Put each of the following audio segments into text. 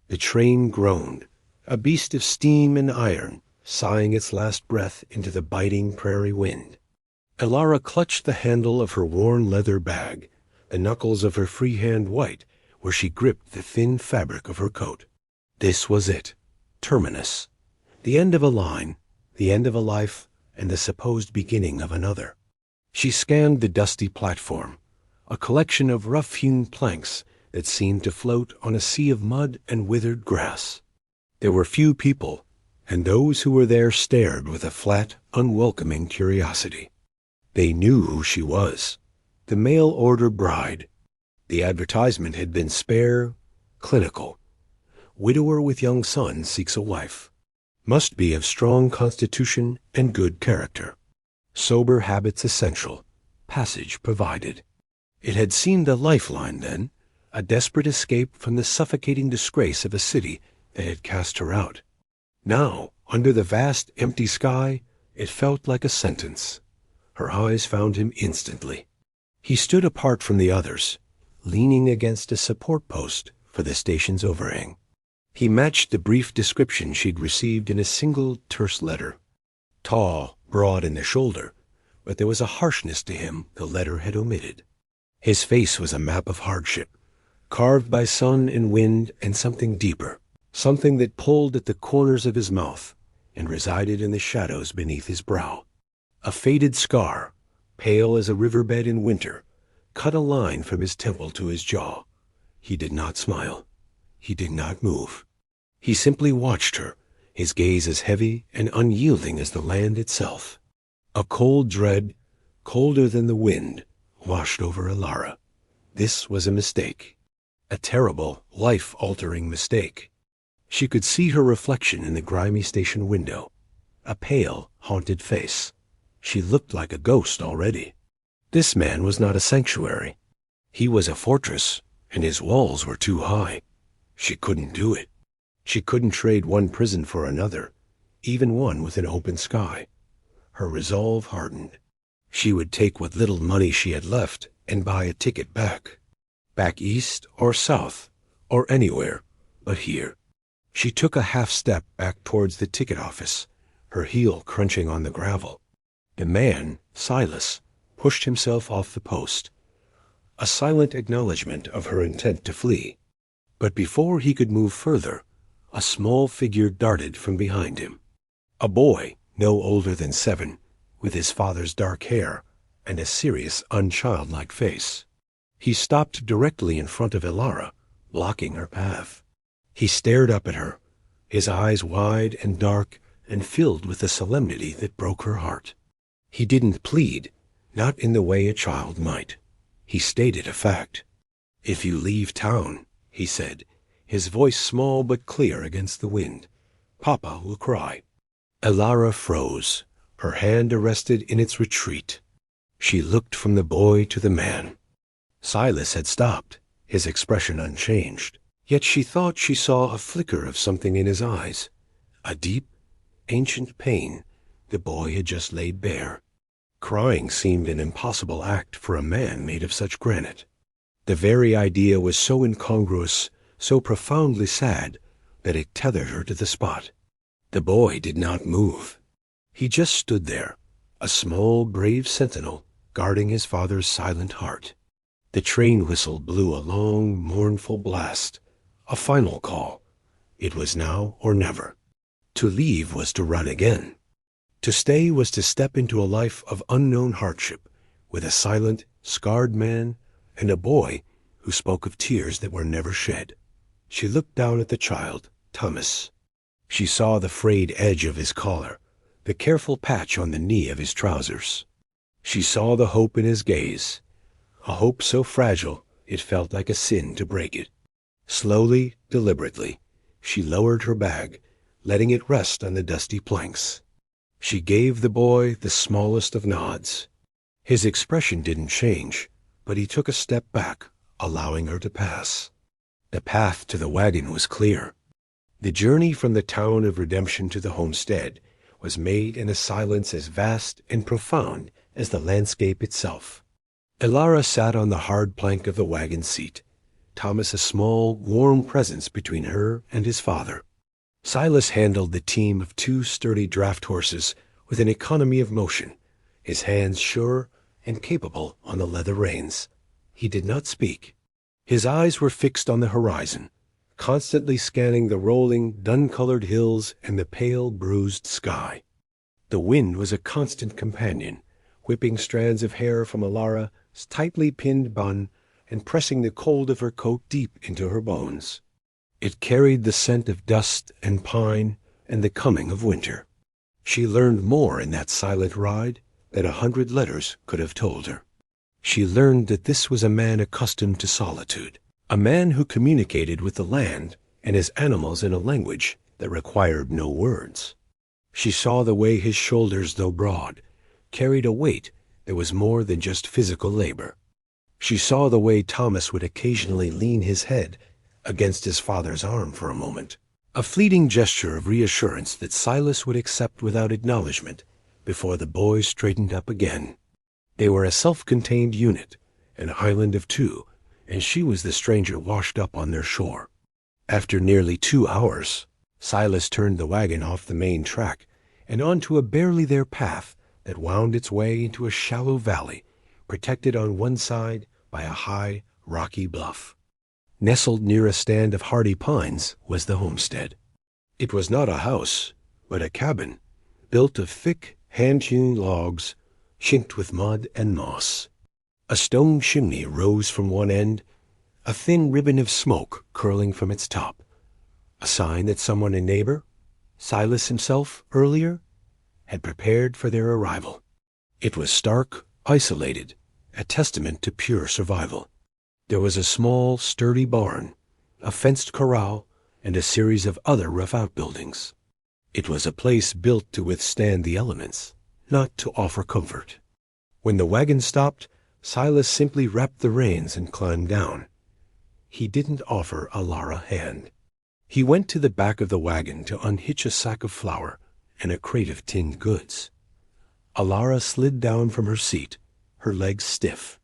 The train groaned, a beast of steam and iron, sighing its last breath into the biting prairie wind. Elara clutched the handle of her worn leather bag, the knuckles of her free hand white where she gripped the thin fabric of her coat. This was it, terminus, the end of a line, the end of a life, and the supposed beginning of another. She scanned the dusty platform, a collection of rough-hewn planks that seemed to float on a sea of mud and withered grass. There were few people, and those who were there stared with a flat, unwelcoming curiosity. They knew who she was, the mail-order bride. The advertisement had been spare, clinical. Widower with young son seeks a wife. Must be of strong constitution and good character. Sober habits essential. Passage provided. It had seemed a lifeline then, a desperate escape from the suffocating disgrace of a city that had cast her out. Now, under the vast empty sky, it felt like a sentence. Her eyes found him instantly. He stood apart from the others, leaning against a support post for the station's overhang. He matched the brief description she'd received in a single terse letter. Tall, broad in the shoulder, but there was a harshness to him the letter had omitted. His face was a map of hardship, carved by sun and wind and something deeper, something that pulled at the corners of his mouth and resided in the shadows beneath his brow. A faded scar, pale as a riverbed in winter, cut a line from his temple to his jaw. He did not smile. He did not move. He simply watched her, his gaze as heavy and unyielding as the land itself. A cold dread, colder than the wind, washed over Elara. This was a mistake. A terrible, life-altering mistake. She could see her reflection in the grimy station window. A pale, haunted face. She looked like a ghost already. This man was not a sanctuary. He was a fortress, and his walls were too high. She couldn't do it. She couldn't trade one prison for another, even one with an open sky. Her resolve hardened. She would take what little money she had left and buy a ticket back. Back east or south, or anywhere but here. She took a half step back towards the ticket office, her heel crunching on the gravel. The man, Silas, pushed himself off the post, a silent acknowledgment of her intent to flee. But before he could move further, a small figure darted from behind him. A boy, no older than 7, with his father's dark hair and a serious, unchildlike face. He stopped directly in front of Elara, blocking her path. He stared up at her, his eyes wide and dark and filled with a solemnity that broke her heart. He didn't plead, not in the way a child might. He stated a fact. "If you leave town," he said, his voice small but clear against the wind, "Papa will cry." Elara froze, her hand arrested in its retreat. She looked from the boy to the man. Silas had stopped, his expression unchanged, yet she thought she saw a flicker of something in his eyes, a deep, ancient pain the boy had just laid bare. Crying seemed an impossible act for a man made of such granite. The very idea was so incongruous, so profoundly sad, that it tethered her to the spot. The boy did not move. He just stood there, a small, brave sentinel guarding his father's silent heart. The train whistle blew a long, mournful blast, a final call. It was now or never. To leave was to run again. To stay was to step into a life of unknown hardship, with a silent, scarred man and a boy who spoke of tears that were never shed. She looked down at the child, Thomas. She saw the frayed edge of his collar, the careful patch on the knee of his trousers. She saw the hope in his gaze, a hope so fragile it felt like a sin to break it. Slowly, deliberately, she lowered her bag, letting it rest on the dusty planks. She gave the boy the smallest of nods. His expression didn't change, but he took a step back, allowing her to pass. The path to the wagon was clear. The journey from the town of redemption to the homestead was made in a silence as vast and profound as the landscape itself. Elara sat on the hard plank of the wagon seat, Thomas a small, warm presence between her and his father. Silas handled the team of 2 sturdy draft horses with an economy of motion, his hands sure and capable on the leather reins. He did not speak. His eyes were fixed on the horizon, constantly scanning the rolling, dun-colored hills and the pale, bruised sky. The wind was a constant companion, whipping strands of hair from Elara's tightly pinned bun and pressing the cold of her coat deep into her bones. It carried the scent of dust and pine and the coming of winter. She learned more in that silent ride than 100 letters could have told her. She learned that this was a man accustomed to solitude, a man who communicated with the land and his animals in a language that required no words. She saw the way his shoulders, though broad, carried a weight that was more than just physical labor. She saw the way Thomas would occasionally lean his head against his father's arm for a moment, a fleeting gesture of reassurance that Silas would accept without acknowledgement before the boys straightened up again. They were a self-contained unit, an island of 2, and she was the stranger washed up on their shore. After nearly 2 hours, Silas turned the wagon off the main track and onto a barely there path that wound its way into a shallow valley, protected on one side by a high, rocky bluff. Nestled near a stand of hardy pines was the homestead. It was not a house, but a cabin, built of thick, hand-hewn logs, chinked with mud and moss. A stone chimney rose from one end, a thin ribbon of smoke curling from its top, a sign that someone, a neighbor, Silas himself, earlier, had prepared for their arrival. It was stark, isolated, a testament to pure survival. There was a small, sturdy barn, a fenced corral, and a series of other rough outbuildings. It was a place built to withstand the elements, not to offer comfort. When the wagon stopped, Silas simply wrapped the reins and climbed down. He didn't offer Elara a hand. He went to the back of the wagon to unhitch a sack of flour and a crate of tinned goods. Elara slid down from her seat, her legs stiff.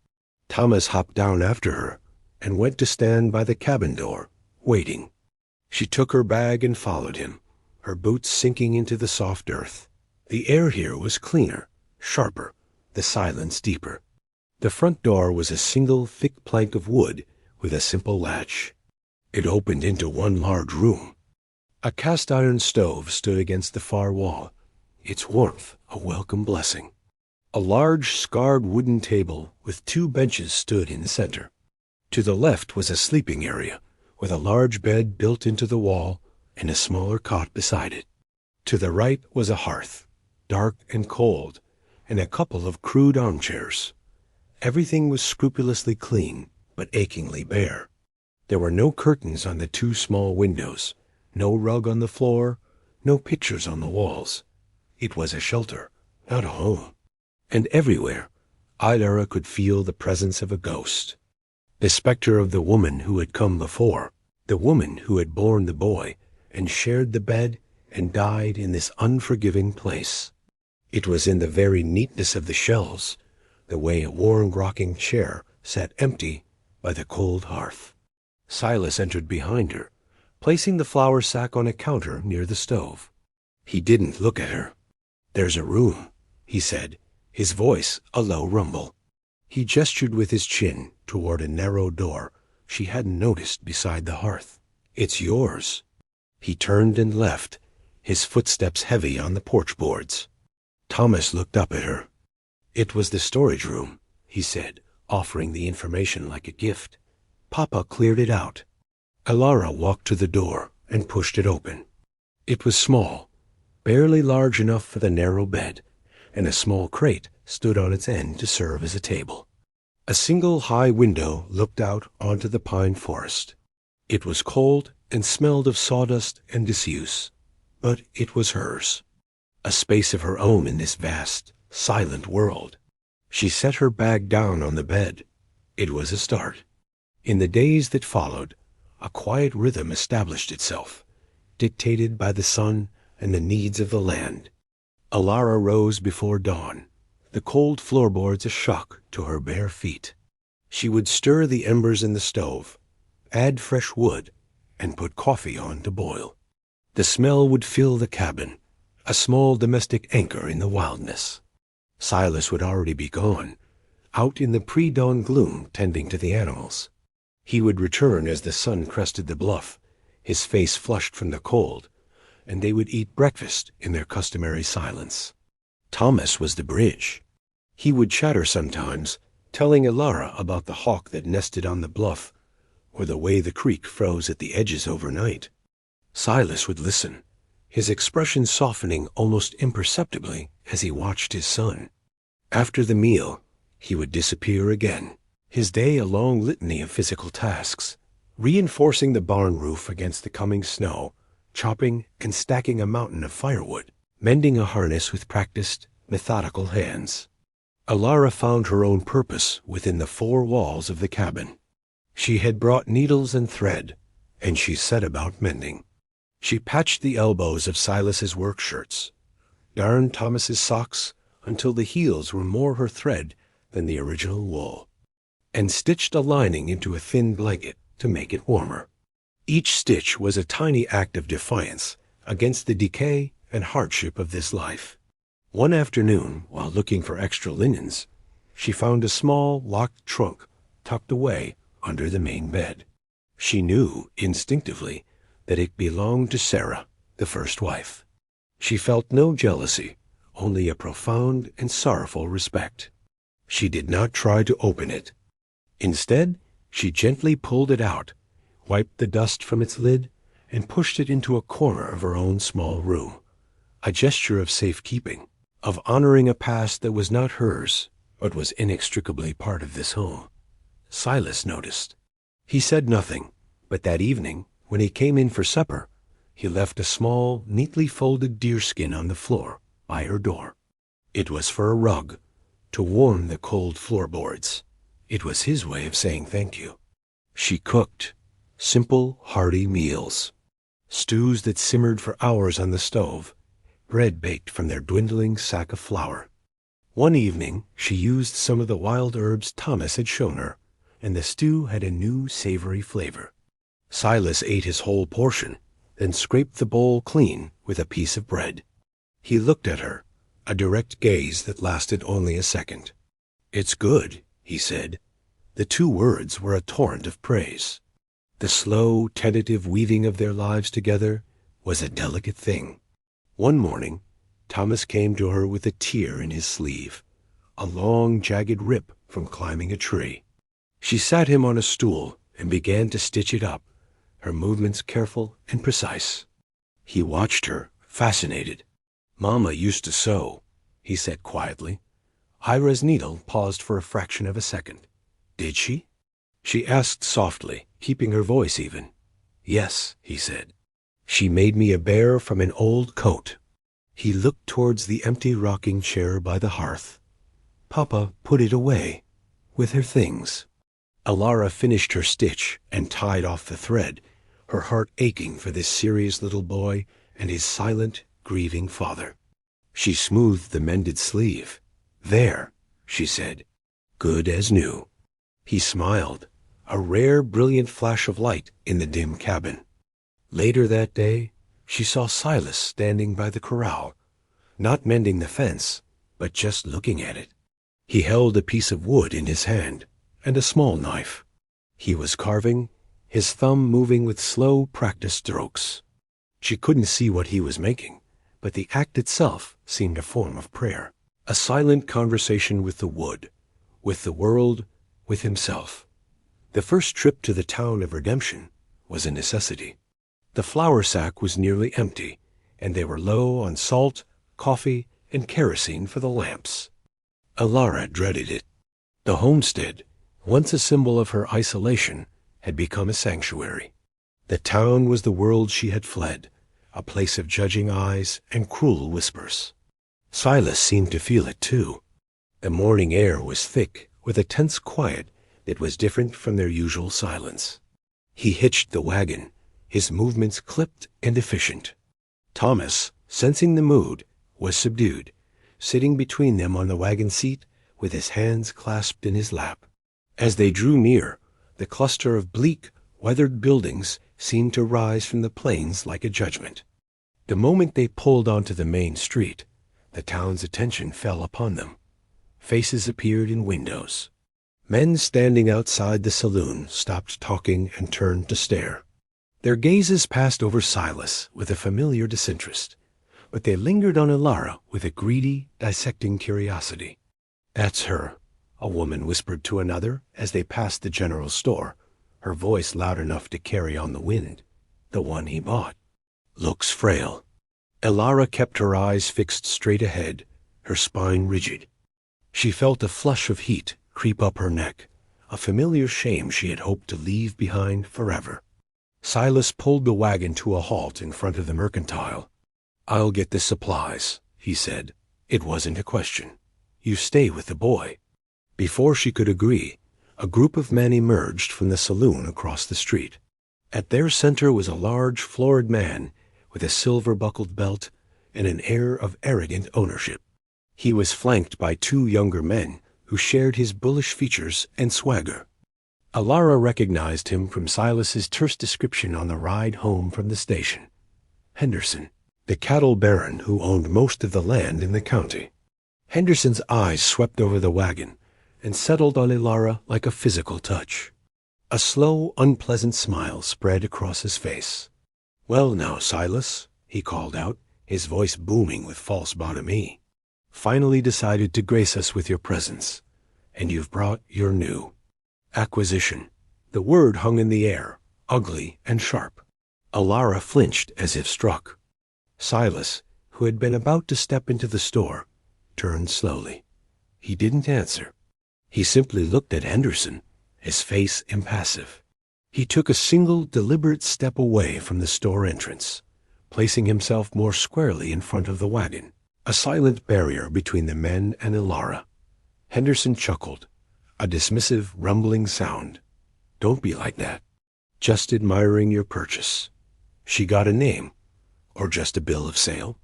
Thomas hopped down after her and went to stand by the cabin door, waiting. She took her bag and followed him, her boots sinking into the soft earth. The air here was cleaner, sharper, the silence deeper. The front door was a single thick plank of wood with a simple latch. It opened into one large room. A cast-iron stove stood against the far wall, its warmth a welcome blessing. A large, scarred wooden table with 2 benches stood in the center. To the left was a sleeping area, with a large bed built into the wall and a smaller cot beside it. To the right was a hearth, dark and cold, and a couple of crude armchairs. Everything was scrupulously clean, but achingly bare. There were no curtains on the 2 small windows, no rug on the floor, no pictures on the walls. It was a shelter, not a home. And everywhere, Elara could feel the presence of a ghost. The specter of the woman who had come before, the woman who had borne the boy and shared the bed and died in this unforgiving place. It was in the very neatness of the shelves, the way a worn rocking chair sat empty by the cold hearth. Silas entered behind her, placing the flour sack on a counter near the stove. He didn't look at her. "There's a room," he said, his voice a low rumble. He gestured with his chin toward a narrow door she hadn't noticed beside the hearth. "It's yours." He turned and left, his footsteps heavy on the porch boards. Thomas looked up at her. "It was the storage room," he said, offering the information like a gift. "Papa cleared it out." Elara walked to the door and pushed it open. It was small, barely large enough for the narrow bed, and a small crate stood on its end to serve as a table. A single high window looked out onto the pine forest. It was cold and smelled of sawdust and disuse, but it was hers. A space of her own in this vast, silent world. She set her bag down on the bed. It was a start. In the days that followed, a quiet rhythm established itself, dictated by the sun and the needs of the land. Elara rose before dawn, the cold floorboards a shock to her bare feet. She would stir the embers in the stove, add fresh wood, and put coffee on to boil. The smell would fill the cabin, a small domestic anchor in the wildness. Silas would already be gone, out in the pre-dawn gloom tending to the animals. He would return as the sun crested the bluff, his face flushed from the cold, and they would eat breakfast in their customary silence. Thomas was the bridge. He would chatter sometimes, telling Elara about the hawk that nested on the bluff, or the way the creek froze at the edges overnight. Silas would listen, his expression softening almost imperceptibly as he watched his son. After the meal, he would disappear again, his day a long litany of physical tasks, reinforcing the barn roof against the coming snow, chopping and stacking a mountain of firewood, mending a harness with practiced, methodical hands. Elara found her own purpose within the four walls of the cabin. She had brought needles and thread, and she set about mending. She patched the elbows of Silas's work shirts, darned Thomas's socks until the heels were more her thread than the original wool, and stitched a lining into a thin blanket to make it warmer. Each stitch was a tiny act of defiance against the decay and hardship of this life. One afternoon, while looking for extra linens, she found a small, locked trunk tucked away under the main bed. She knew, instinctively, that it belonged to Sarah, the first wife. She felt no jealousy, only a profound and sorrowful respect. She did not try to open it. Instead, she gently pulled it out, wiped the dust from its lid, and pushed it into a corner of her own small room, a gesture of safekeeping, of honoring a past that was not hers, but was inextricably part of this home. Silas noticed. He said nothing, but that evening, when he came in for supper, he left a small, neatly folded deerskin on the floor by her door. It was for a rug, to warm the cold floorboards. It was his way of saying thank you. She cooked simple, hearty meals, stews that simmered for hours on the stove, bread baked from their dwindling sack of flour. One evening she used some of the wild herbs Thomas had shown her, and the stew had a new savory flavor. Silas ate his whole portion, then scraped the bowl clean with a piece of bread. He looked at her, a direct gaze that lasted only a second. "It's good," he said. The two words were a torrent of praise. The slow, tentative weaving of their lives together was a delicate thing. One morning, Thomas came to her with a tear in his sleeve, a long, jagged rip from climbing a tree. She sat him on a stool and began to stitch it up, her movements careful and precise. He watched her, fascinated. "Mama used to sew," he said quietly. Ira's needle paused for a fraction of a second. "Did she?" She asked softly, keeping her voice even. "Yes," he said. "She made me a bear from an old coat." He looked towards the empty rocking chair by the hearth. "Papa put it away, with her things." Elara finished her stitch and tied off the thread, her heart aching for this serious little boy and his silent, grieving father. She smoothed the mended sleeve. "There," she said. "Good as new." He smiled, a rare, brilliant flash of light in the dim cabin. Later that day, she saw Silas standing by the corral, not mending the fence, but just looking at it. He held a piece of wood in his hand, and a small knife. He was carving, his thumb moving with slow, practiced strokes. She couldn't see what he was making, but the act itself seemed a form of prayer, a silent conversation with the wood, with the world, with himself. The first trip to the town of redemption was a necessity. The flour sack was nearly empty, and they were low on salt, coffee, and kerosene for the lamps. Elara dreaded it. The homestead, once a symbol of her isolation, had become a sanctuary. The town was the world she had fled, a place of judging eyes and cruel whispers. Silas seemed to feel it too. The morning air was thick with a tense quiet that was different from their usual silence. He hitched the wagon, his movements clipped and efficient. Thomas, sensing the mood, was subdued, sitting between them on the wagon seat with his hands clasped in his lap. As they drew near, the cluster of bleak, Weathered buildings seemed to rise from the plains like a judgment. The moment they pulled onto the main street, the town's attention fell upon them. Faces appeared in windows. Men standing outside the saloon stopped talking and turned to stare. Their gazes passed over Silas with a familiar disinterest, but they lingered on Elara with a greedy, dissecting curiosity. "That's her," a woman whispered to another as they passed the general store, her voice loud enough to carry on the wind. "The one he bought. Looks frail." Elara kept her eyes fixed straight ahead, her spine rigid. She felt a flush of heat creep up her neck, a familiar shame she had hoped to leave behind forever. Silas pulled the wagon to a halt in front of the mercantile. "I'll get the supplies," he said. It wasn't a question. "You stay with the boy." Before she could agree, a group of men emerged from the saloon across the street. At their center was a large, florid man with a silver-buckled belt and an air of arrogant ownership. He was flanked by two younger men who shared his bullish features and swagger. Elara recognized him from Silas's terse description on the ride home from the station. Henderson, the cattle baron who owned most of the land in the county. Henderson's eyes swept over the wagon and settled on Elara like a physical touch. A slow, unpleasant smile spread across his face. "Well now, Silas," he called out, his voice booming with false bonhomie. "Finally decided to grace us with your presence, and you've brought your new acquisition." The word hung in the air, ugly and sharp. Elara flinched as if struck. Silas, who had been about to step into the store, turned slowly. He didn't answer. He simply looked at Henderson, his face impassive. He took a single deliberate step away from the store entrance, placing himself more squarely in front of the wagon, a silent barrier between the men and Elara. Henderson chuckled, a dismissive, rumbling sound. "Don't be like that. Just admiring your purchase. She got a name, or just a bill of sale?"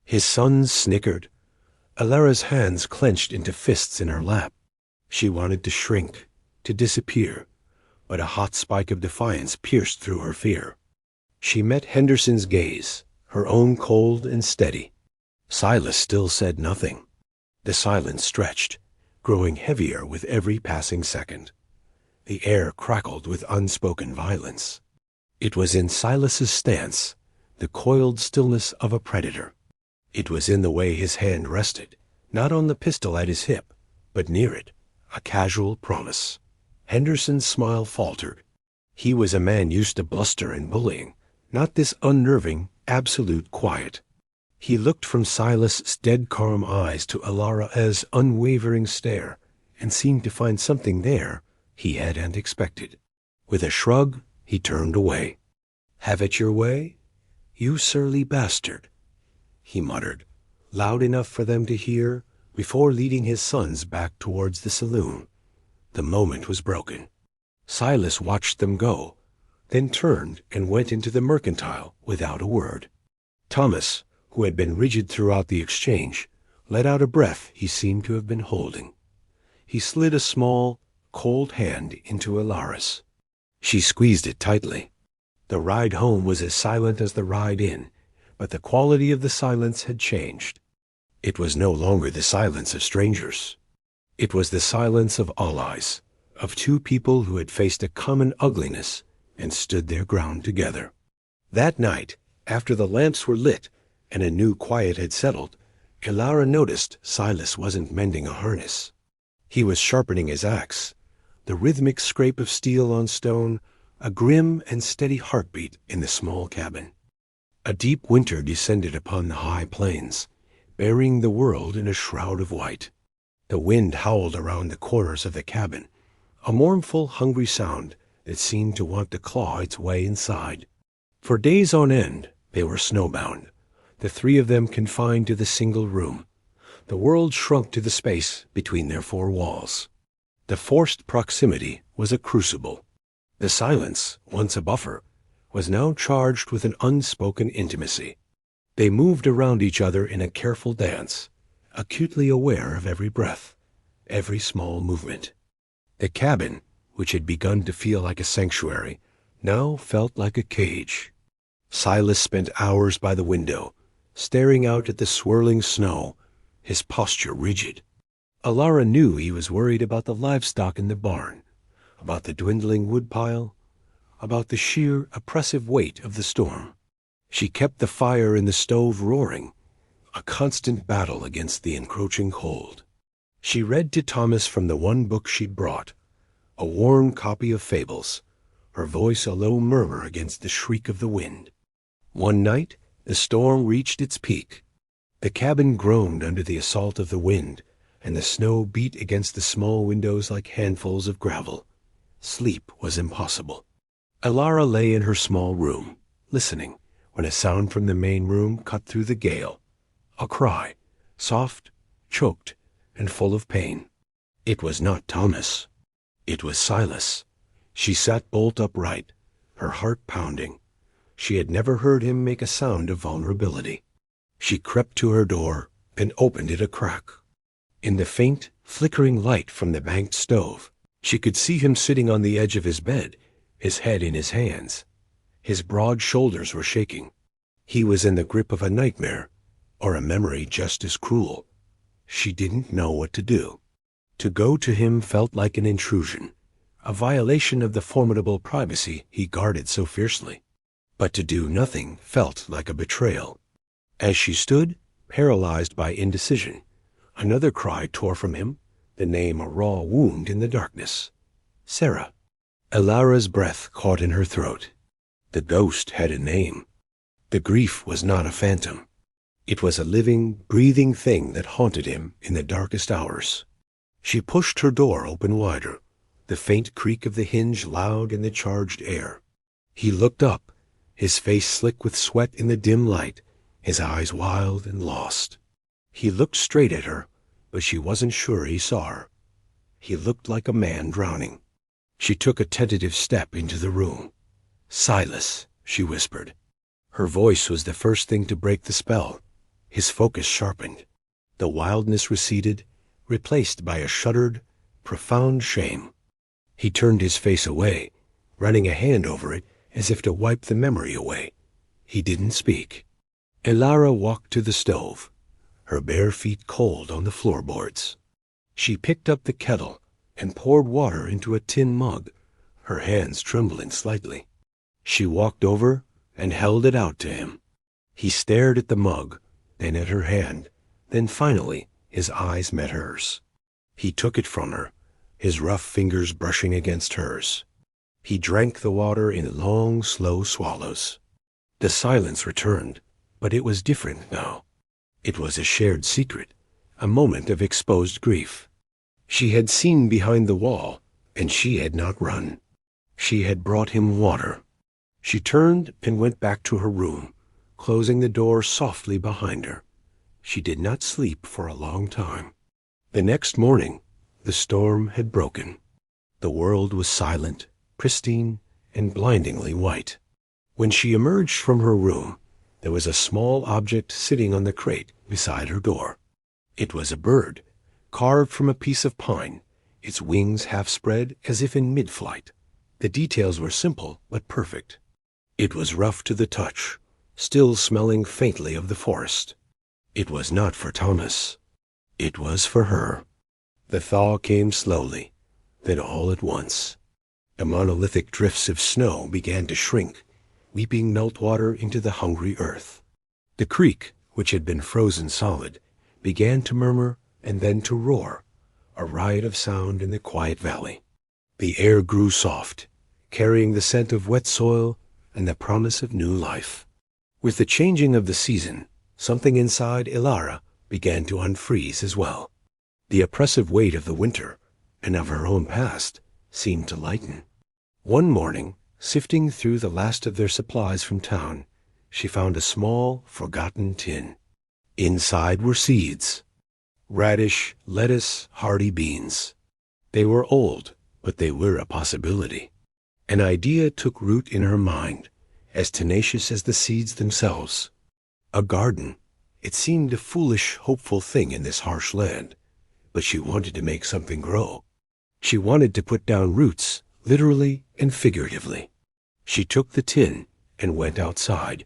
His sons snickered. Elara's hands clenched into fists in her lap. She wanted to shrink, to disappear, but a hot spike of defiance pierced through her fear. She met Henderson's gaze, her own cold and steady. Silas still said nothing. The silence stretched, growing heavier with every passing second. The air crackled with unspoken violence. It was in Silas's stance, the coiled stillness of a predator. It was in the way his hand rested, not on the pistol at his hip, but near it, a casual promise. Henderson's smile faltered. He was a man used to bluster and bullying, not this unnerving, absolute quiet. He looked from Silas's dead calm eyes to Elara's unwavering stare, and seemed to find something there he hadn't expected. With a shrug, he turned away. "Have it your way, you surly bastard," he muttered, loud enough for them to hear, before leading his sons back towards the saloon. The moment was broken. Silas watched them go, then turned and went into the mercantile without a word. Thomas, who had been rigid throughout the exchange, let out a breath he seemed to have been holding. He slid a small, cold hand into Elara's. She squeezed it tightly. The ride home was as silent as the ride in, but the quality of the silence had changed. It was no longer the silence of strangers. It was the silence of allies, of two people who had faced a common ugliness and stood their ground together. That night, after the lamps were lit and a new quiet had settled, Elara noticed Silas wasn't mending a harness. He was sharpening his axe, the rhythmic scrape of steel on stone, a grim and steady heartbeat in the small cabin. A deep winter descended upon the high plains, burying the world in a shroud of white. The wind howled around the corners of the cabin, a mournful, hungry sound that seemed to want to claw its way inside. For days on end, they were snowbound, the three of them confined to the single room. The world shrunk to the space between their four walls. The forced proximity was a crucible. The silence, once a buffer, was now charged with an unspoken intimacy. They moved around each other in a careful dance, acutely aware of every breath, every small movement. The cabin, which had begun to feel like a sanctuary, now felt like a cage. Silas spent hours by the window, staring out at the swirling snow, his posture rigid. Elara knew he was worried about the livestock in the barn, about the dwindling woodpile, about the sheer oppressive weight of the storm. She kept the fire in the stove roaring, a constant battle against the encroaching cold. She read to Thomas from the one book she'd brought, a worn copy of Fables, her voice a low murmur against the shriek of the wind. One night, the storm reached its peak. The cabin groaned under the assault of the wind, and the snow beat against the small windows like handfuls of gravel. Sleep was impossible. Elara lay in her small room, listening, when a sound from the main room cut through the gale. A cry, soft, choked, and full of pain. It was not Thomas. It was Silas. She sat bolt upright, her heart pounding. She had never heard him make a sound of vulnerability. She crept to her door and opened it a crack. In the faint, flickering light from the banked stove, she could see him sitting on the edge of his bed, his head in his hands. His broad shoulders were shaking. He was in the grip of a nightmare, or a memory just as cruel. She didn't know what to do. To go to him felt like an intrusion, a violation of the formidable privacy he guarded so fiercely. But to do nothing felt like a betrayal. As she stood, paralyzed by indecision, another cry tore from him, the name a raw wound in the darkness. Sarah. Elara's breath caught in her throat. The ghost had a name. The grief was not a phantom. It was a living, breathing thing that haunted him in the darkest hours. She pushed her door open wider, the faint creak of the hinge loud in the charged air. He looked up, his face slick with sweat in the dim light, his eyes wild and lost. He looked straight at her, but she wasn't sure he saw her. He looked like a man drowning. She took a tentative step into the room. "Silas," she whispered. Her voice was the first thing to break the spell. His focus sharpened. The wildness receded, replaced by a shuddered, profound shame. He turned his face away, running a hand over it as if to wipe the memory away. He didn't speak. Elara walked to the stove, her bare feet cold on the floorboards. She picked up the kettle and poured water into a tin mug, her hands trembling slightly. She walked over and held it out to him. He stared at the mug, then at her hand, then finally his eyes met hers. He took it from her, his rough fingers brushing against hers. He drank the water in long, slow swallows. The silence returned, but it was different now. It was a shared secret, a moment of exposed grief. She had seen behind the wall, and she had not run. She had brought him water. She turned and went back to her room, closing the door softly behind her. She did not sleep for a long time. The next morning, the storm had broken. The world was silent, pristine, and blindingly white. When she emerged from her room, there was a small object sitting on the crate beside her door. It was a bird, carved from a piece of pine, its wings half spread as if in mid-flight. The details were simple but perfect. It was rough to the touch, still smelling faintly of the forest. It was not for Thomas. It was for her. The thaw came slowly, then all at once. The monolithic drifts of snow began to shrink, weeping meltwater into the hungry earth. The creek, which had been frozen solid, began to murmur and then to roar, a riot of sound in the quiet valley. The air grew soft, carrying the scent of wet soil and the promise of new life. With the changing of the season, something inside Elara began to unfreeze as well. The oppressive weight of the winter, and of her own past, seemed to lighten. One morning, sifting through the last of their supplies from town, she found a small, forgotten tin. Inside were seeds. Radish, lettuce, hardy beans. They were old, but they were a possibility. An idea took root in her mind, as tenacious as the seeds themselves. A garden. It seemed a foolish, hopeful thing in this harsh land, but she wanted to make something grow. She wanted to put down roots, literally and figuratively. She took the tin and went outside.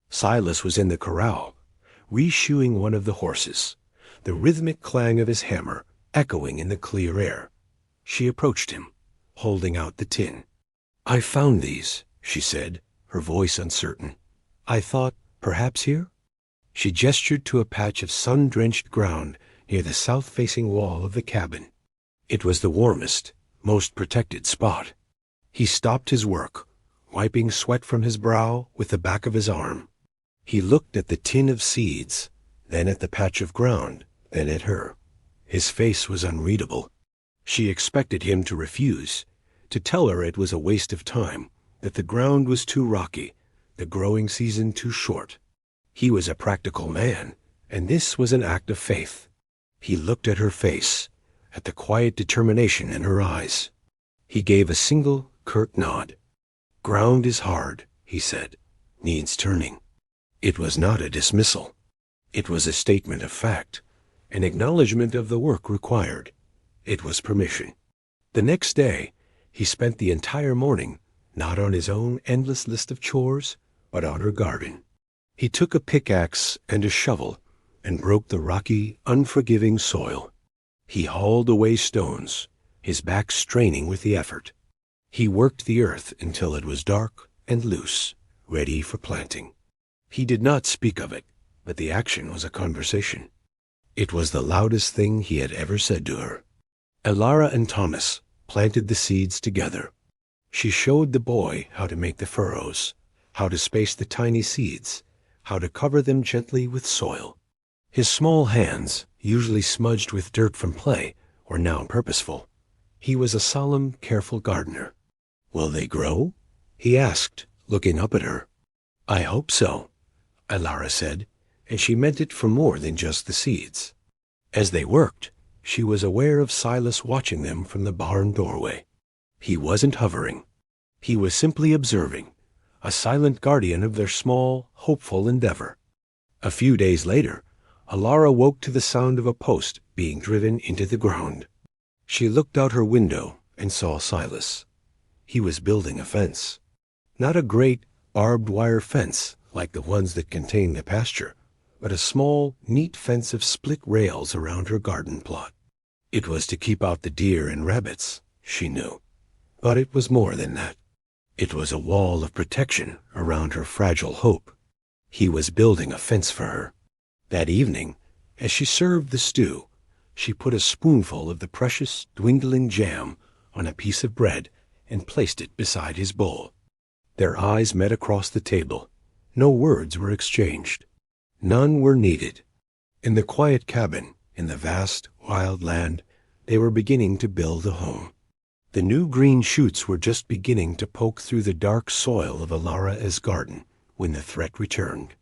Silas was in the corral, reshoeing one of the horses, the rhythmic clang of his hammer echoing in the clear air. She approached him, holding out the tin. "I found these," she said, her voice uncertain. "I thought, perhaps here?" She gestured to a patch of sun-drenched ground near the south-facing wall of the cabin. It was the warmest, most protected spot. He stopped his work, wiping sweat from his brow with the back of his arm. He looked at the tin of seeds, then at the patch of ground, then at her. His face was unreadable. She expected him to refuse, to tell her it was a waste of time, that the ground was too rocky, the growing season too short. He was a practical man, and this was an act of faith. He looked at her face, at the quiet determination in her eyes. He gave a single, curt nod. "Ground is hard," he said, "needs turning." It was not a dismissal. It was a statement of fact, an acknowledgment of the work required. It was permission. The next day, he spent the entire morning, not on his own endless list of chores, but on her garden. He took a pickaxe and a shovel and broke the rocky, unforgiving soil. He hauled away stones, his back straining with the effort. He worked the earth until it was dark and loose, ready for planting. He did not speak of it, but the action was a conversation. It was the loudest thing he had ever said to her. Elara and Thomas planted the seeds together. She showed the boy how to make the furrows, how to space the tiny seeds, how to cover them gently with soil. His small hands, usually smudged with dirt from play, were now purposeful. He was a solemn, careful gardener. "Will they grow?" he asked, looking up at her. "I hope so," Elara said, and she meant it for more than just the seeds. As they worked, she was aware of Silas watching them from the barn doorway. He wasn't hovering. He was simply observing, a silent guardian of their small, hopeful endeavor. A few days later, Elara woke to the sound of a post being driven into the ground. She looked out her window and saw Silas. He was building a fence. Not a great, barbed wire fence like the ones that contain the pasture, but a small, neat fence of split rails around her garden plot. It was to keep out the deer and rabbits, she knew. But it was more than that. It was a wall of protection around her fragile hope. He was building a fence for her. That evening, as she served the stew, she put a spoonful of the precious, dwindling jam on a piece of bread and placed it beside his bowl. Their eyes met across the table. No words were exchanged. None were needed. In the quiet cabin, in the vast, wild land, they were beginning to build a home. The new green shoots were just beginning to poke through the dark soil of Elara's garden when the threat returned.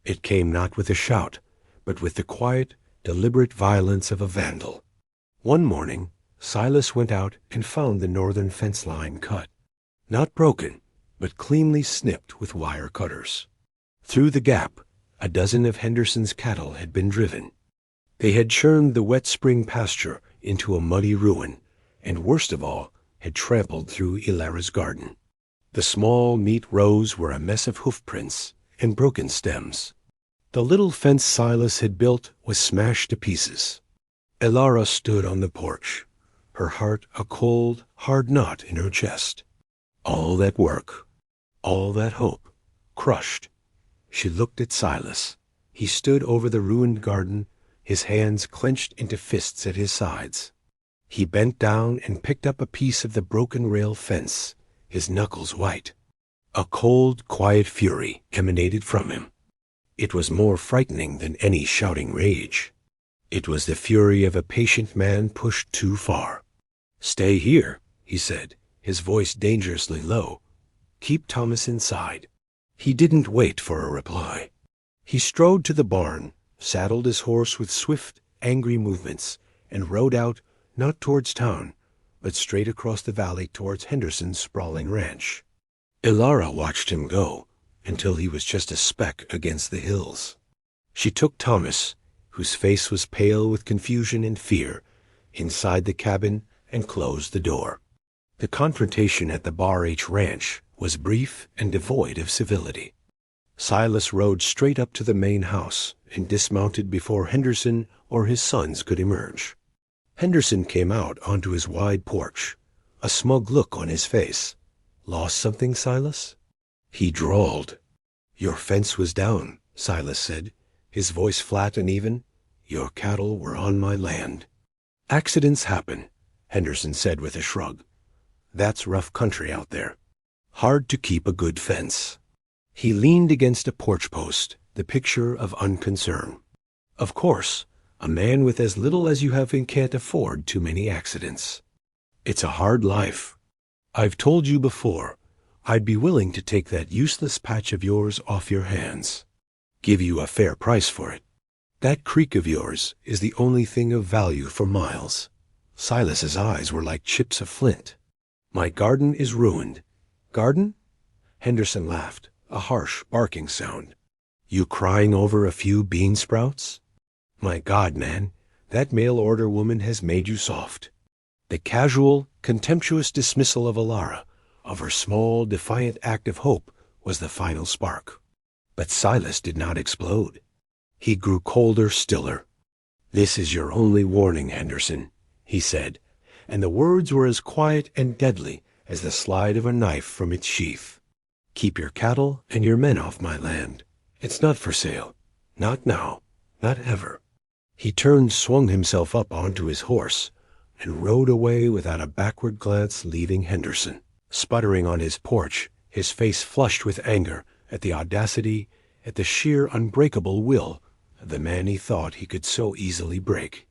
It came not with a shout, but with the quiet, deliberate violence of a vandal. One morning, Silas went out and found the northern fence line cut. Not broken, but cleanly snipped with wire cutters. Through the gap, a dozen of Henderson's cattle had been driven. They had churned the wet spring pasture into a muddy ruin, and worst of all, had trampled through Elara's garden. The small, neat rows were a mess of hoof prints and broken stems. The little fence Silas had built was smashed to pieces. Elara stood on the porch, her heart a cold, hard knot in her chest. All that work, all that hope, crushed. She looked at Silas. He stood over the ruined garden, his hands clenched into fists at his sides. He bent down and picked up a piece of the broken rail fence, his knuckles white. A cold, quiet fury emanated from him. It was more frightening than any shouting rage. It was the fury of a patient man pushed too far. "Stay here," he said, his voice dangerously low. "Keep Thomas inside." He didn't wait for a reply. He strode to the barn, saddled his horse with swift, angry movements, and rode out, not towards town, but straight across the valley towards Henderson's sprawling ranch. Elara watched him go until he was just a speck against the hills. She took Thomas, whose face was pale with confusion and fear, inside the cabin and closed the door. The confrontation at the Bar H Ranch was brief and devoid of civility. Silas rode straight up to the main house and dismounted before Henderson or his sons could emerge. Henderson came out onto his wide porch, a smug look on his face. "Lost something, Silas?" He drawled. "Your fence was down," Silas said, his voice flat and even. "Your cattle were on my land." "Accidents happen," Henderson said with a shrug. "That's rough country out there. Hard to keep a good fence." He leaned against a porch post, the picture of unconcern. "Of course, a man with as little as you have can't afford too many accidents. It's a hard life. I've told you before, I'd be willing to take that useless patch of yours off your hands. Give you a fair price for it. That creek of yours is the only thing of value for miles." Silas's eyes were like chips of flint. "My garden is ruined." "Garden?" Henderson laughed, a harsh, barking sound. "You crying over a few bean sprouts? My God, man, that mail-order woman has made you soft." The casual, contemptuous dismissal of Elara, of her small, defiant act of hope, was the final spark. But Silas did not explode. He grew colder, stiller. "This is your only warning, Henderson," he said, and the words were as quiet and deadly as the slide of a knife from its sheath. "Keep your cattle and your men off my land. It's not for sale. Not now. Not ever." He turned, swung himself up onto his horse, and rode away without a backward glance, leaving Henderson sputtering on his porch, his face flushed with anger at the audacity, at the sheer unbreakable will of the man he thought he could so easily break.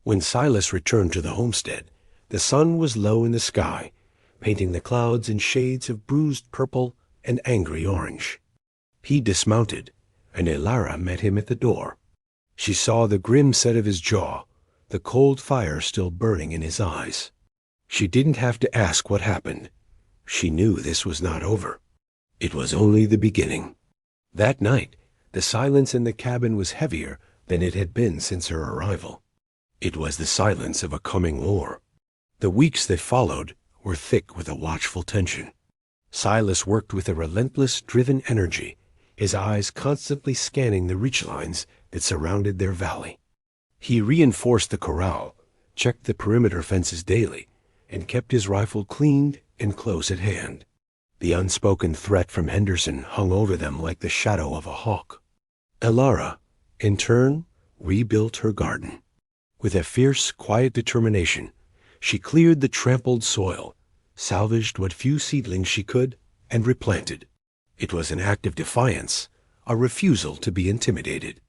When Silas returned to the homestead, the sun was low in the sky, painting the clouds in shades of bruised purple and angry orange. He dismounted, and Elara met him at the door. She saw the grim set of his jaw, the cold fire still burning in his eyes. She didn't have to ask what happened. She knew this was not over. It was only the beginning. That night, the silence in the cabin was heavier than it had been since her arrival. It was the silence of a coming war. The weeks that followed were thick with a watchful tension. Silas worked with a relentless, driven energy, his eyes constantly scanning the ridge lines that surrounded their valley. He reinforced the corral, checked the perimeter fences daily, and kept his rifle cleaned and close at hand. The unspoken threat from Henderson hung over them like the shadow of a hawk. Elara, in turn, rebuilt her garden. With a fierce, quiet determination, she cleared the trampled soil, salvaged what few seedlings she could, and replanted. It was an act of defiance, a refusal to be intimidated.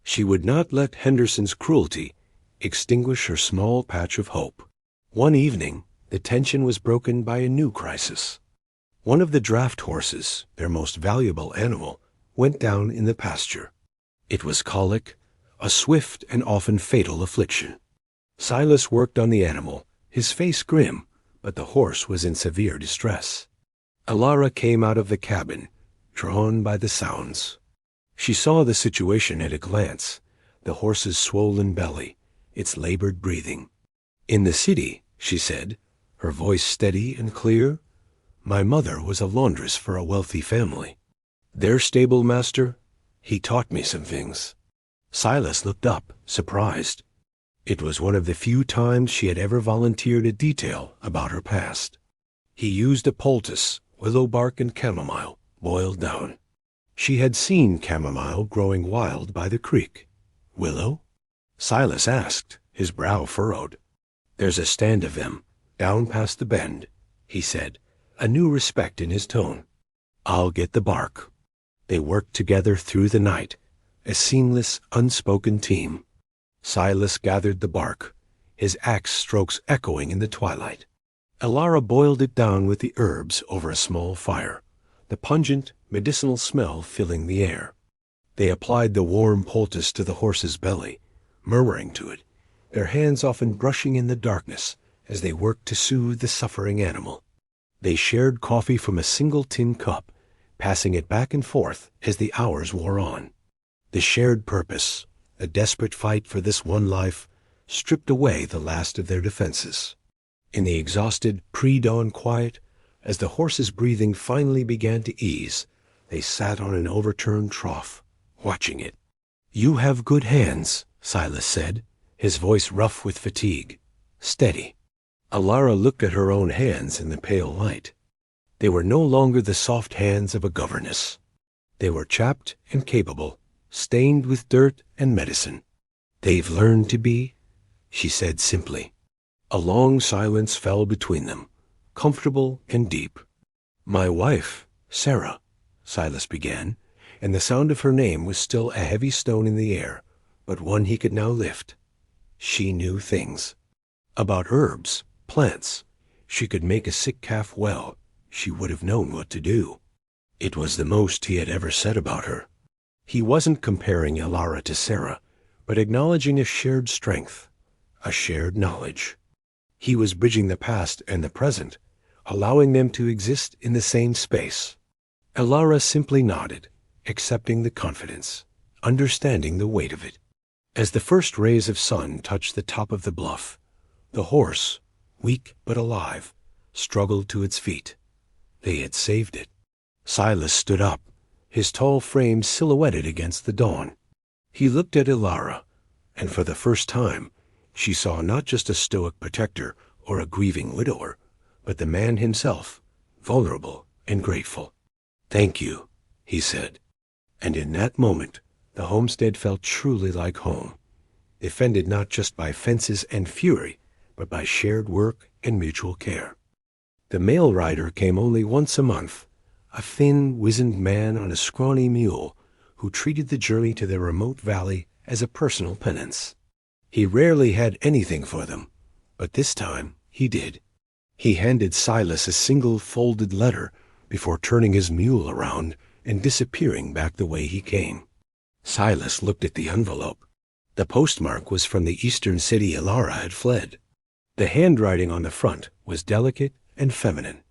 She would not let Henderson's cruelty extinguish her small patch of hope. One evening, the tension was broken by a new crisis. One of the draft horses, their most valuable animal, went down in the pasture. It was colic, a swift and often fatal affliction. Silas worked on the animal, his face grim, but the horse was in severe distress. Elara came out of the cabin, drawn by the sounds. She saw the situation at a glance, the horse's swollen belly, its labored breathing. "In the city," she said, her voice steady and clear, "my mother was a laundress for a wealthy family. Their stable master, he taught me some things." Silas looked up, surprised. It was one of the few times she had ever volunteered a detail about her past. "He used a poultice, willow bark and chamomile, boiled down." She had seen chamomile growing wild by the creek. "Willow?" Silas asked, his brow furrowed. "There's a stand of them, down past the bend," he said, a new respect in his tone. "I'll get the bark." They worked together through the night, a seamless, unspoken team. Silas gathered the bark, his axe strokes echoing in the twilight. Elara boiled it down with the herbs over a small fire, the pungent, medicinal smell filling the air. They applied the warm poultice to the horse's belly, murmuring to it, their hands often brushing in the darkness as they worked to soothe the suffering animal. They shared coffee from a single tin cup, passing it back and forth as the hours wore on. The shared purpose, a desperate fight for this one life, stripped away the last of their defenses. In the exhausted pre-dawn quiet, As the horse's breathing finally began to ease, they sat on an overturned trough, watching it. "You have good hands," Silas said, his voice rough with fatigue. "Steady." Elara looked at her own hands in the pale light. They were no longer the soft hands of a governess. They were chapped and capable, stained with dirt and medicine. "They've learned to be," she said simply. A long silence fell between them, comfortable and deep. "My wife, Sarah," Silas began, and the sound of her name was still a heavy stone in the air, but one he could now lift. She knew things. About herbs, plants. She could make a sick calf well. She would have known what to do. It was the most he had ever said about her. He wasn't comparing Elara to Sarah, but acknowledging a shared strength, a shared knowledge. He was bridging the past and the present, allowing them to exist in the same space. Elara simply nodded, accepting the confidence, understanding the weight of it. As the first rays of sun touched the top of the bluff, the horse, weak but alive, struggled to its feet. They had saved it. Silas stood up, his tall frame silhouetted against the dawn. He looked at Elara, and for the first time, she saw not just a stoic protector or a grieving widower, but the man himself, vulnerable and grateful. "Thank you," he said. And in that moment, the homestead felt truly like home, defended not just by fences and fury, but by shared work and mutual care. The mail rider came only once a month, a thin, wizened man on a scrawny mule who treated the journey to their remote valley as a personal penance. He rarely had anything for them, but this time he did. He handed Silas a single folded letter before turning his mule around and disappearing back the way he came. Silas looked at the envelope. The postmark was from the eastern city Elara had fled. The handwriting on the front was delicate and feminine.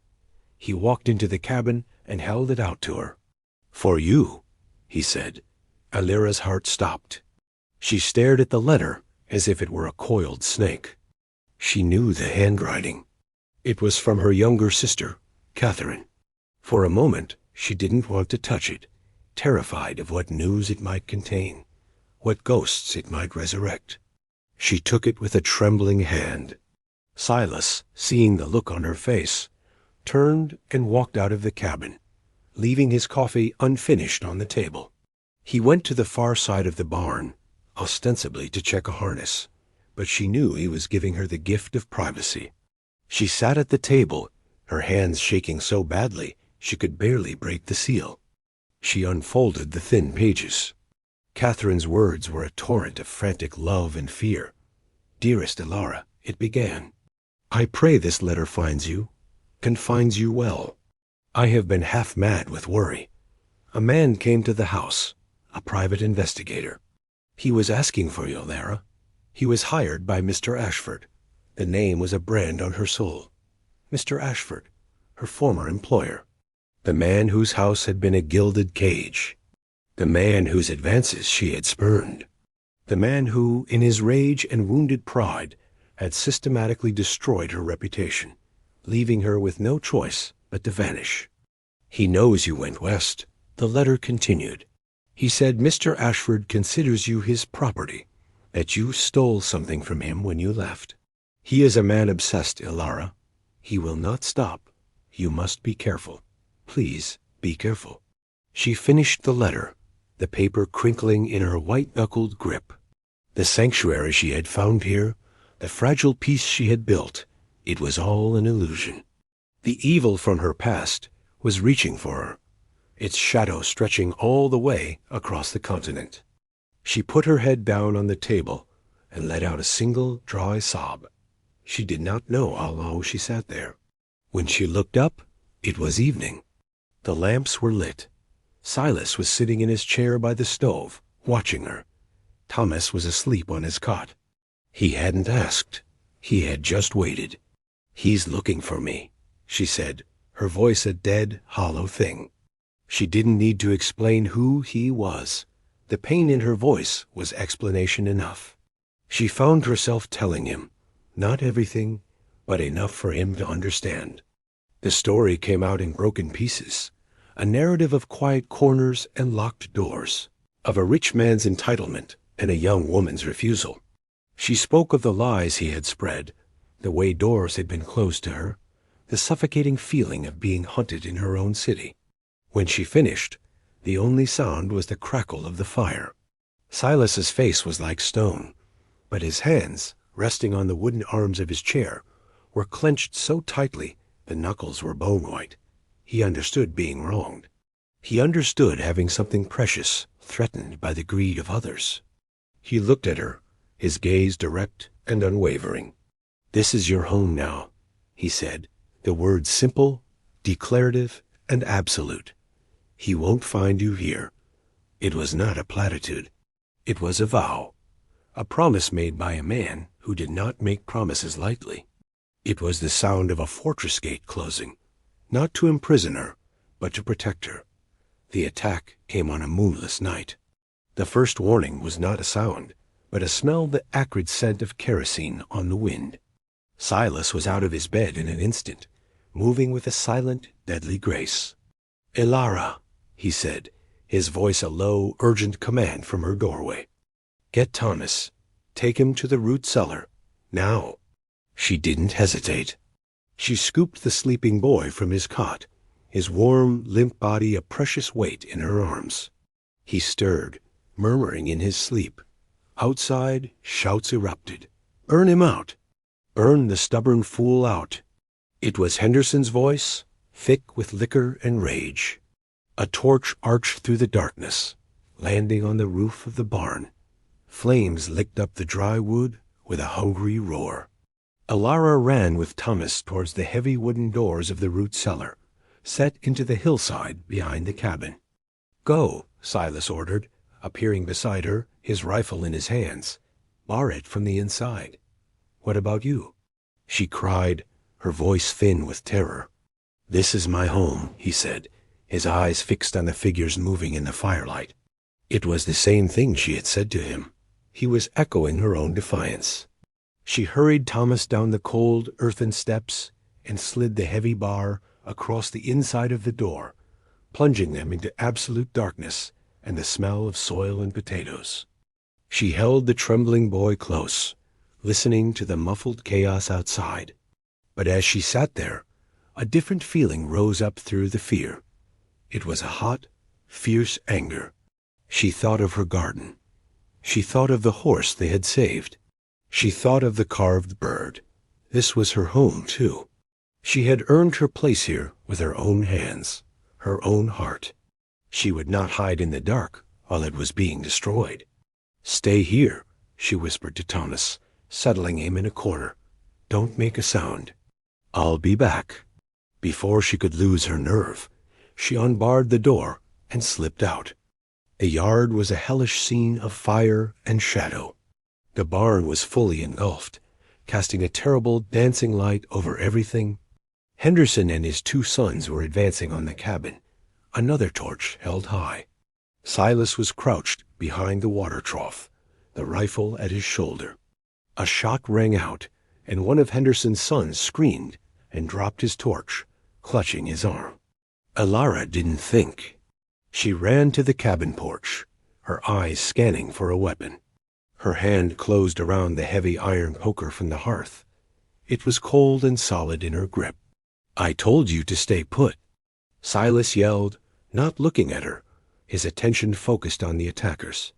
He walked into the cabin and held it out to her. "For you," he said. Elara's heart stopped. She stared at the letter as if it were a coiled snake. She knew the handwriting. It was from her younger sister, Catherine. For a moment, she didn't want to touch it, terrified of what news it might contain, what ghosts it might resurrect. She took it with a trembling hand. Silas, seeing the look on her face, turned and walked out of the cabin, leaving his coffee unfinished on the table. He went to the far side of the barn, ostensibly to check a harness, but she knew he was giving her the gift of privacy. She sat at the table, her hands shaking so badly she could barely break the seal. She unfolded the thin pages. Catherine's words were a torrent of frantic love and fear. "Dearest Elara," it began, "I pray this letter finds you, confines you well. I have been half mad with worry. A man came to the house, a private investigator. He was asking for you, Elara. He was hired by Mr. Ashford. The name was a brand on her soul. Mr. Ashford, her former employer. The man whose house had been a gilded cage. The man whose advances she had spurned. The man who, in his rage and wounded pride, had systematically destroyed her reputation, leaving her with no choice but to vanish. He knows you went west," the letter continued. "He said Mr. Ashford considers you his property, that you stole something from him when you left. He is a man obsessed, Elara. He will not stop. You must be careful. Please be careful." She finished the letter, the paper crinkling in her white-knuckled grip. The sanctuary she had found here, the fragile peace she had built, it was all an illusion. The evil from her past was reaching for her, its shadow stretching all the way across the continent. She put her head down on the table and let out a single dry sob. She did not know how long she sat there. When she looked up, it was evening. The lamps were lit. Silas was sitting in his chair by the stove, watching her. Thomas was asleep on his cot. He hadn't asked. He had just waited. "He's looking for me," she said, her voice a dead, hollow thing. She didn't need to explain who he was. The pain in her voice was explanation enough. She found herself telling him, not everything, but enough for him to understand. The story came out in broken pieces, a narrative of quiet corners and locked doors, of a rich man's entitlement and a young woman's refusal. She spoke of the lies he had spread, the way doors had been closed to her, the suffocating feeling of being hunted in her own city. When she finished, the only sound was the crackle of the fire. Silas's face was like stone, but his hands, resting on the wooden arms of his chair, were clenched so tightly the knuckles were bone-white. He understood being wronged. He understood having something precious threatened by the greed of others. He looked at her, his gaze direct and unwavering. "This is your home now," he said, the words simple, declarative, and absolute. "He won't find you here." It was not a platitude. It was a vow, a promise made by a man who did not make promises lightly. It was the sound of a fortress gate closing, not to imprison her, but to protect her. The attack came on a moonless night. The first warning was not a sound, but a smell, the acrid scent of kerosene on the wind. Silas was out of his bed in an instant, moving with a silent, deadly grace. "Elara," he said, his voice a low, urgent command from her doorway. "Get Thomas. Take him to the root cellar. Now." She didn't hesitate. She scooped the sleeping boy from his cot, his warm, limp body a precious weight in her arms. He stirred, murmuring in his sleep. Outside, shouts erupted. "Burn him out! Burn the stubborn fool out!" It was Henderson's voice, thick with liquor and rage. A torch arched through the darkness, landing on the roof of the barn. Flames licked up the dry wood with a hungry roar. Elara ran with Thomas towards the heavy wooden doors of the root cellar, set into the hillside behind the cabin. "Go," Silas ordered, appearing beside her, his rifle in his hands. "Bar it from the inside." "What about you?" she cried, her voice thin with terror. "This is my home," he said, his eyes fixed on the figures moving in the firelight. It was the same thing she had said to him. He was echoing her own defiance. She hurried Thomas down the cold, earthen steps and slid the heavy bar across the inside of the door, plunging them into absolute darkness and the smell of soil and potatoes. She held the trembling boy close, listening to the muffled chaos outside. But as she sat there, a different feeling rose up through the fear. It was a hot, fierce anger. She thought of her garden. She thought of the horse they had saved. She thought of the carved bird. This was her home, too. She had earned her place here with her own hands, her own heart. She would not hide in the dark while it was being destroyed. "Stay here," she whispered to Thomas, settling him in a corner. "Don't make a sound. I'll be back." Before she could lose her nerve, she unbarred the door and slipped out. The yard was a hellish scene of fire and shadow. The barn was fully engulfed, casting a terrible dancing light over everything. Henderson and his 2 sons were advancing on the cabin, another torch held high. Silas was crouched behind the water trough, the rifle at his shoulder. A shot rang out, and one of Henderson's sons screamed and dropped his torch, clutching his arm. Elara didn't think. She ran to the cabin porch, her eyes scanning for a weapon. Her hand closed around the heavy iron poker from the hearth. It was cold and solid in her grip. "I told you to stay put," Silas yelled, not looking at her, his attention focused on the attackers.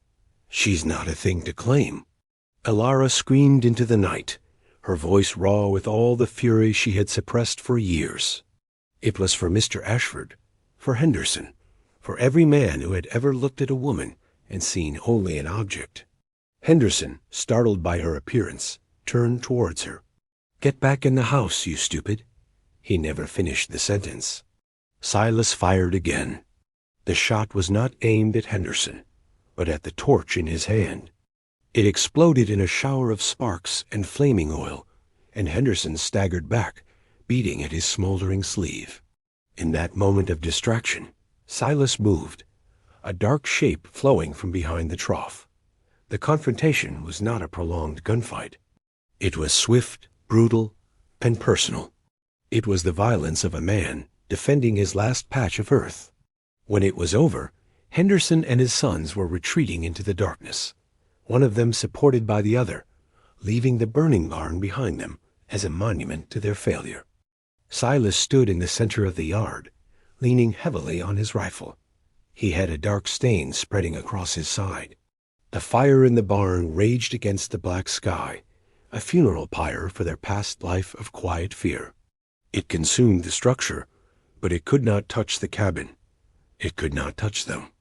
"She's not a thing to claim." Elara screamed into the night, her voice raw with all the fury she had suppressed for years. It was for Mr. Ashford, for Henderson, for every man who had ever looked at a woman and seen only an object. Henderson, startled by her appearance, turned towards her. "Get back in the house, you stupid." He never finished the sentence. Silas fired again. The shot was not aimed at Henderson, but at the torch in his hand. It exploded in a shower of sparks and flaming oil, and Henderson staggered back, beating at his smoldering sleeve. In that moment of distraction, Silas moved, a dark shape flowing from behind the trough. The confrontation was not a prolonged gunfight. It was swift, brutal, and personal. It was the violence of a man defending his last patch of earth. When it was over, Henderson and his sons were retreating into the darkness, one of them supported by the other, leaving the burning barn behind them as a monument to their failure. Silas stood in the center of the yard, leaning heavily on his rifle. He had a dark stain spreading across his side. The fire in the barn raged against the black sky, a funeral pyre for their past life of quiet fear. It consumed the structure, but it could not touch the cabin. It could not touch them.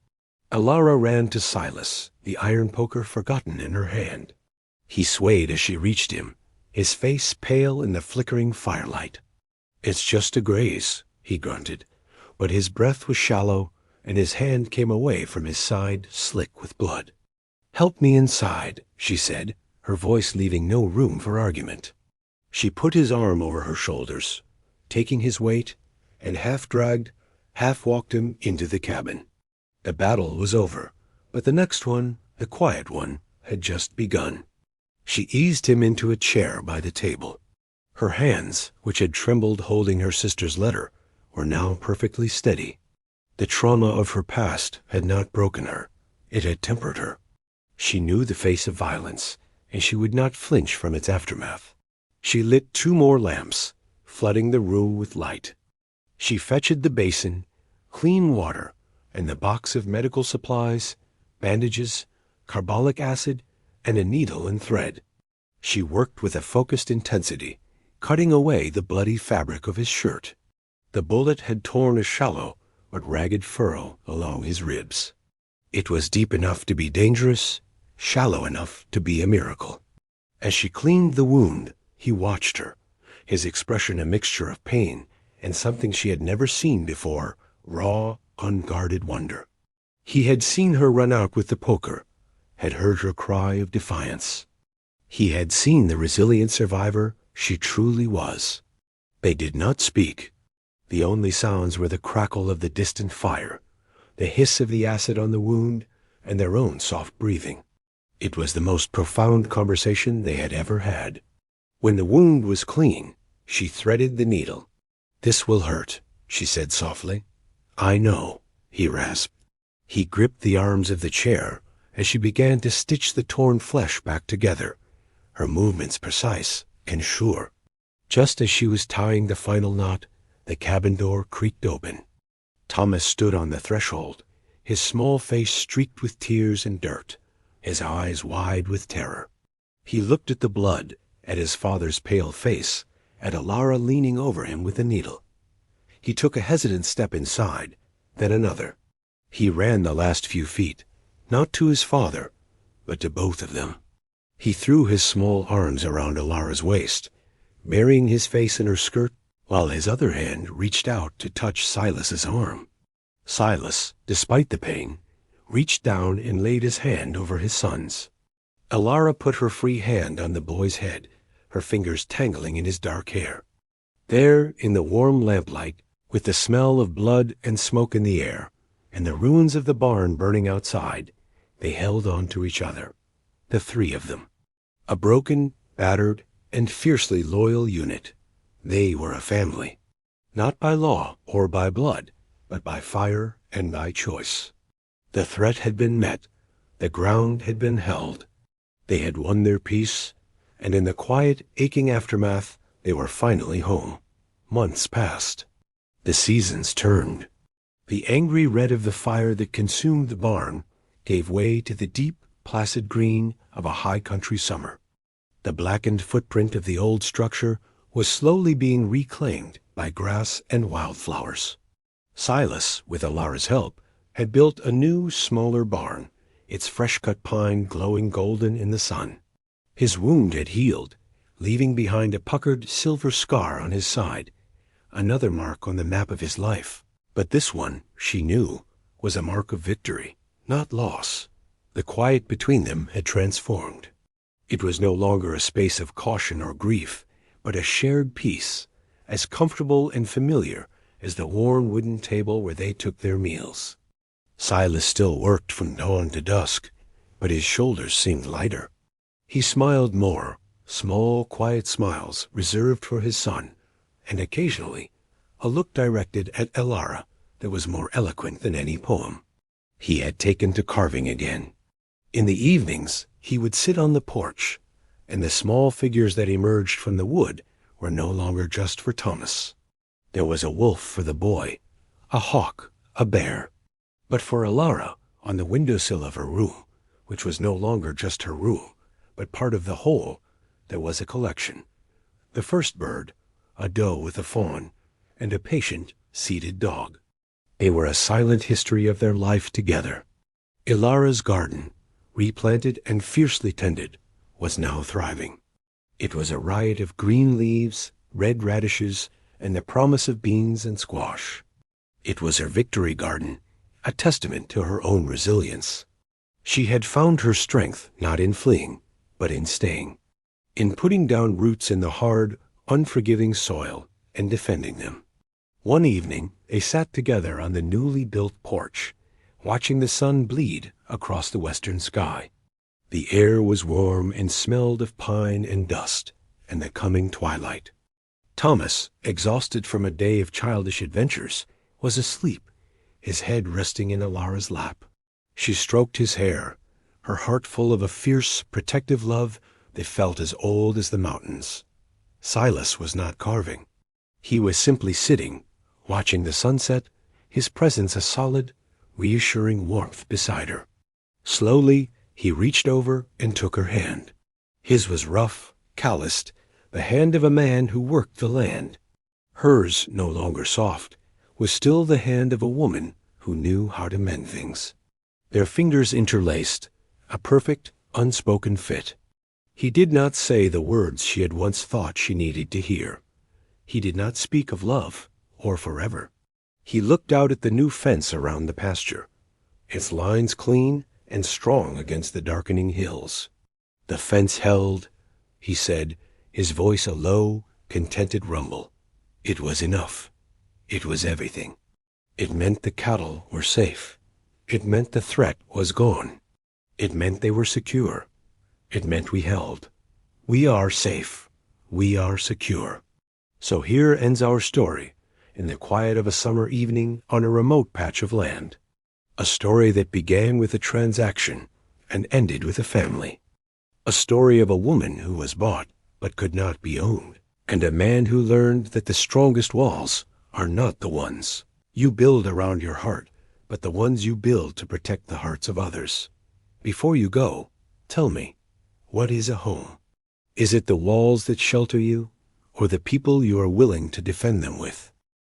Elara ran to Silas, the iron poker forgotten in her hand. He swayed as she reached him, his face pale in the flickering firelight. "It's just a graze," he grunted, but his breath was shallow, and his hand came away from his side slick with blood. "Help me inside," she said, her voice leaving no room for argument. She put his arm over her shoulders, taking his weight, and half-dragged, half-walked him into the cabin. The battle was over, but the next one, the quiet one, had just begun. She eased him into a chair by the table. Her hands, which had trembled holding her sister's letter, were now perfectly steady. The trauma of her past had not broken her. It had tempered her. She knew the face of violence, and she would not flinch from its aftermath. She lit 2 more lamps, flooding the room with light. She fetched the basin, clean water, and the box of medical supplies, bandages, carbolic acid, and a needle and thread. She worked with a focused intensity, cutting away the bloody fabric of his shirt. The bullet had torn a shallow but ragged furrow along his ribs. It was deep enough to be dangerous, shallow enough to be a miracle. As she cleaned the wound, he watched her, his expression a mixture of pain and something she had never seen before, raw, unguarded wonder. He had seen her run out with the poker, had heard her cry of defiance. He had seen the resilient survivor she truly was. They did not speak. The only sounds were the crackle of the distant fire, the hiss of the acid on the wound, and their own soft breathing. It was the most profound conversation they had ever had. When the wound was clean, she threaded the needle. "This will hurt," she said softly. "I know," he rasped. He gripped the arms of the chair as she began to stitch the torn flesh back together, her movements precise and sure. Just as she was tying the final knot, the cabin door creaked open. Thomas stood on the threshold, his small face streaked with tears and dirt, his eyes wide with terror. He looked at the blood, at his father's pale face, at Elara leaning over him with a needle. He took a hesitant step inside, then another. He ran the last few feet, not to his father, but to both of them. He threw his small arms around Elara's waist, burying his face in her skirt, while his other hand reached out to touch Silas's arm. Silas, despite the pain, reached down and laid his hand over his son's. Elara put her free hand on the boy's head, her fingers tangling in his dark hair. There, in the warm lamplight, with the smell of blood and smoke in the air, and the ruins of the barn burning outside, they held on to each other, the 3 of them. A broken, battered, and fiercely loyal unit. They were a family, not by law or by blood, but by fire and by choice. The threat had been met, the ground had been held. They had won their peace, and in the quiet, aching aftermath, they were finally home. Months passed. The seasons turned. The angry red of the fire that consumed the barn gave way to the deep, placid green of a high country summer. The blackened footprint of the old structure was slowly being reclaimed by grass and wildflowers. Silas, with Elara's help, had built a new, smaller barn, its fresh-cut pine glowing golden in the sun. His wound had healed, leaving behind a puckered silver scar on his side, another mark on the map of his life. But this one, she knew, was a mark of victory, not loss. The quiet between them had transformed. It was no longer a space of caution or grief, but a shared peace, as comfortable and familiar as the worn wooden table where they took their meals. Silas still worked from dawn to dusk, but his shoulders seemed lighter. He smiled more, small, quiet smiles reserved for his son, and occasionally a look directed at Elara that was more eloquent than any poem. He had taken to carving again. In the evenings, he would sit on the porch, and the small figures that emerged from the wood were no longer just for Thomas. There was a wolf for the boy, a hawk, a bear. But for Elara, on the windowsill of her room, which was no longer just her room, but part of the whole, there was a collection. The first bird, a doe with a fawn, and a patient, seated dog. They were a silent history of their life together. Elara's garden, replanted and fiercely tended, was now thriving. It was a riot of green leaves, red radishes, and the promise of beans and squash. It was her victory garden, a testament to her own resilience. She had found her strength not in fleeing, but in staying, in putting down roots in the hard, unforgiving soil and defending them. One evening, they sat together on the newly built porch, watching the sun bleed across the western sky. The air was warm and smelled of pine and dust and the coming twilight. Thomas, exhausted from a day of childish adventures, was asleep, his head resting in Elara's lap. She stroked his hair, her heart full of a fierce, protective love that felt as old as the mountains. Silas was not carving. He was simply sitting, watching the sunset, his presence a solid, reassuring warmth beside her. Slowly, he reached over and took her hand. His was rough, calloused, the hand of a man who worked the land. Hers, no longer soft, was still the hand of a woman who knew how to mend things. Their fingers interlaced, a perfect, unspoken fit. He did not say the words she had once thought she needed to hear. He did not speak of love or forever. He looked out at the new fence around the pasture, its lines clean and strong against the darkening hills. The fence held, he said, his voice a low, contented rumble. It was enough. It was everything. It meant the cattle were safe. It meant the threat was gone. It meant they were secure. It meant we held. We are safe. We are secure. So here ends our story, in the quiet of a summer evening on a remote patch of land. A story that began with a transaction and ended with a family. A story of a woman who was bought but could not be owned, and a man who learned that the strongest walls are not the ones you build around your heart, but the ones you build to protect the hearts of others. Before you go, tell me, what is a home? Is it the walls that shelter you, or the people you are willing to defend them with?